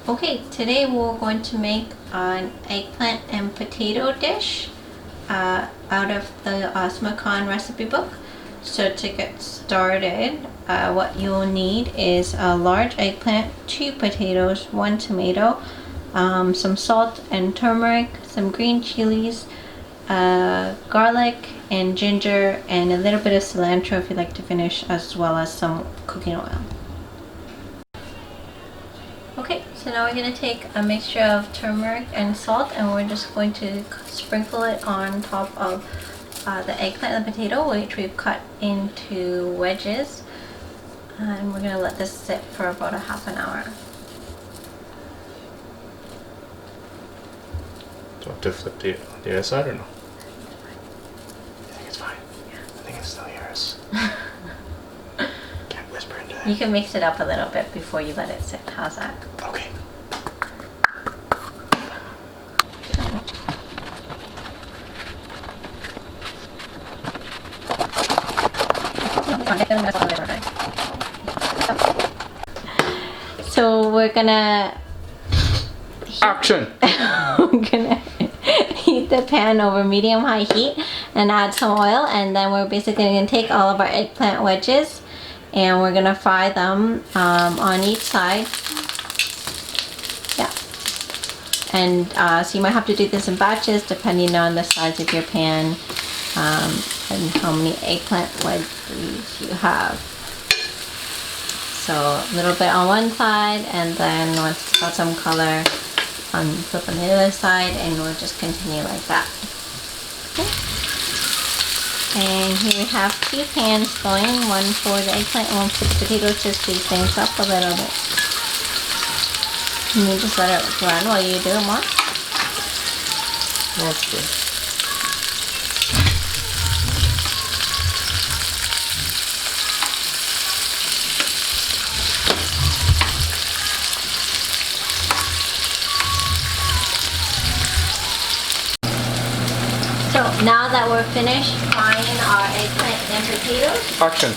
Okay, today we're going to make an eggplant and potato dish out of the Asma Khan recipe book. So to get started, what you'll need is a large eggplant, 2 potatoes, 1 tomato, some salt and turmeric, some green chilies, garlic and ginger, and a little bit of cilantro if you'd like to finish, as well as some cooking oil. Okay, so now we're going to take a mixture of turmeric and salt, and we're just going to sprinkle it on top of the eggplant and the potato, which we've cut into wedges. And we're going to let this sit for about a half an hour. Do you want to flip the other side or no? I think it's fine. Yeah. I think it's still yours. Can't whisper into that. You can mix it up a little bit before you let it sit. How's that? Okay. So we're gonna Action! we're gonna heat the pan over medium-high heat and add some oil, and then we're basically gonna take all of our eggplant wedges and we're gonna fry them on each side. Yeah. And so you might have to do this in batches depending on the size of your pan and how many eggplant wedges you have. So a little bit on one side, and then once it's got some color, flip on the other side, and we'll just continue like that. Okay. And here we have 2 pans going, one for the eggplant and one for the potatoes, just to things up a little bit. And you just let it run while you do it more. That's good. So now that we're finished frying our eggplant and potatoes, Action!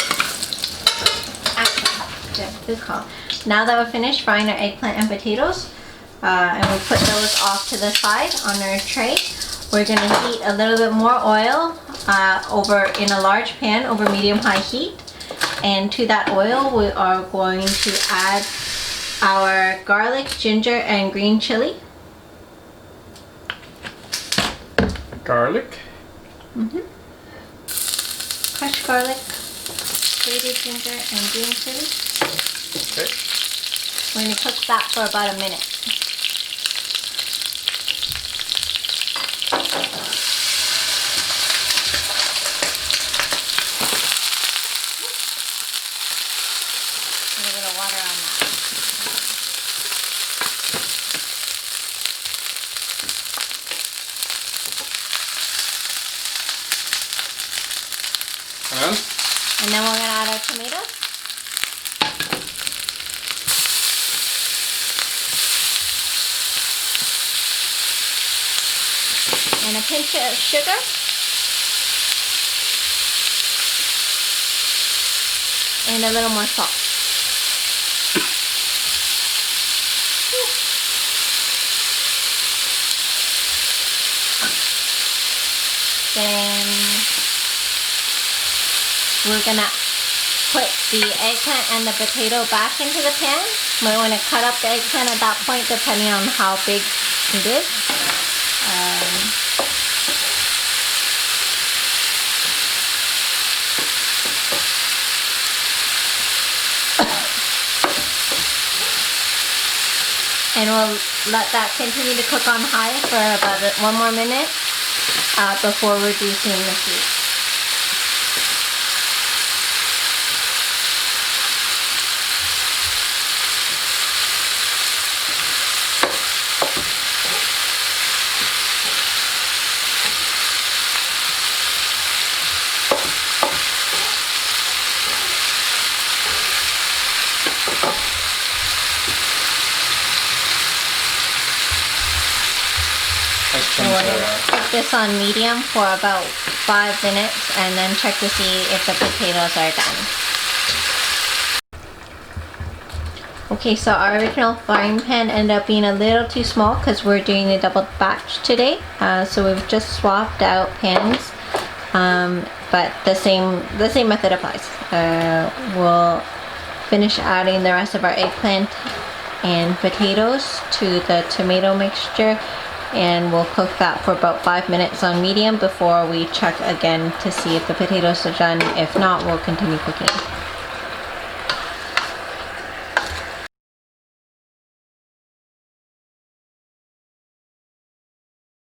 good call. Now that we're finished frying our eggplant and potatoes, and we'll put those off to the side on our tray, we're going to heat a little bit more oil over in a large pan over medium-high heat. And to that oil, we are going to add our garlic, ginger, and green chili. Garlic. Crushed garlic, grated ginger, and green chili. Okay. We're going to cook that for about a minute. A little bit of water on that. And then we're going to add our tomatoes. And a pinch of sugar. And a little more salt. Then we're gonna put the eggplant and the potato back into the pan. Might want to cut up the eggplant at that point depending on how big it is. And we'll let that continue to cook on high for about 1 more minute before reducing the heat. And we're going to cook this on medium for about 5 minutes and then check to see if the potatoes are done. Okay, so our original frying pan ended up being a little too small because we're doing a double batch today. So we've just swapped out pans, but the same method applies. We'll finish adding the rest of our eggplant and potatoes to the tomato mixture, and we'll cook that for about 5 minutes on medium before we check again to see if the potatoes are done. If not, we'll continue cooking.